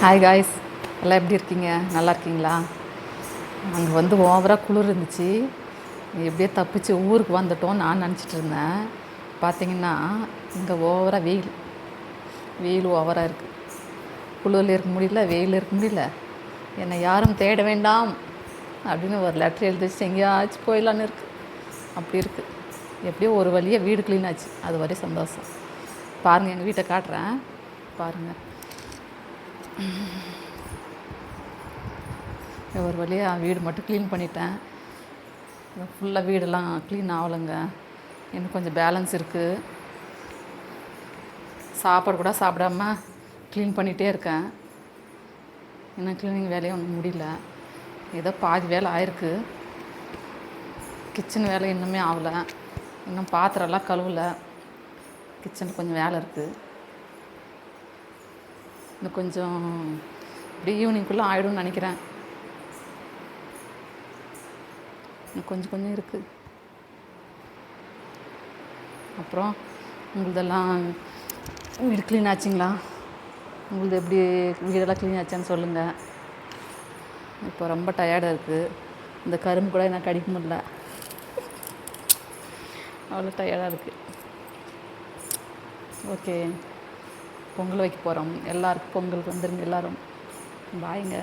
Hi guys, எல்லாம் எப்படி இருக்கீங்க? நல்லா இருக்கீங்களா? அங்கே வந்து ஓவராக குளிர் இருந்துச்சு. எப்படியே தப்பிச்சு ஊருக்கு வந்துட்டோம் நான் நினச்சிட்டு இருந்தேன். பார்த்தீங்கன்னா இங்கே ஓவராக வெயில் ஓவராக இருக்குது. குளிரில் இருக்க முடியல, வெயில் இருக்க முடியல. என்னை யாரும் தேட வேண்டாம் அப்படின்னு ஒரு லெட்டர் எழுதி வச்சு எங்கேயாச்சும் போயிடலான்னு இருக்குது. அப்படி இருக்குது. எப்படியோ ஒரு வழியாக வீடு க்ளீன் ஆச்சு. அது வரையும் சந்தோஷம். பாருங்கள், எங்கள் வீட்டை காட்டுறேன் பாருங்கள். ஒரு வழியாக வீடு மட்டும் க்ளீன் பண்ணிட்டேன். ஃபுல்லாக வீடெல்லாம் க்ளீன் ஆகலைங்க. இன்னும் கொஞ்சம் பேலன்ஸ் இருக்குது. சாப்பாடு கூட சாப்பிடாம க்ளீன் பண்ணிகிட்டே இருக்கேன். இன்னும் க்ளீனிங் வேலையும் ஒன்றும் முடியல. ஏதோ பாதி வேலை ஆயிருக்கு. கிச்சன் வேலை இன்னுமே ஆகலை. இன்னும் பாத்திரம்லாம் கழுவலை. கிச்சனில் கொஞ்சம் வேலை இருக்குது. இன்னும் கொஞ்சம் இப்படி ஈவினிங்குள்ளே ஆகிடும்னு நினைக்கிறேன். இன்னும் கொஞ்சம் இருக்குது. அப்புறம் உங்களதெல்லாம் வீடு க்ளீன் ஆச்சுங்களா? உங்களது எப்படி வீடெல்லாம் க்ளீன் ஆச்சான்னு சொல்லுங்கள். இப்போ ரொம்ப டயர்டாக இருக்குது. இந்த கரும்பு கூட எனக்கு கடிக்க முடியல, அவ்வளோ டயர்டாக இருக்குது. ஓகே, பொங்கல் வைக்க போகிறோம். எல்லாருக்கும் பொங்கலுக்கு வந்துருங்க எல்லோரும். பாய்ங்க.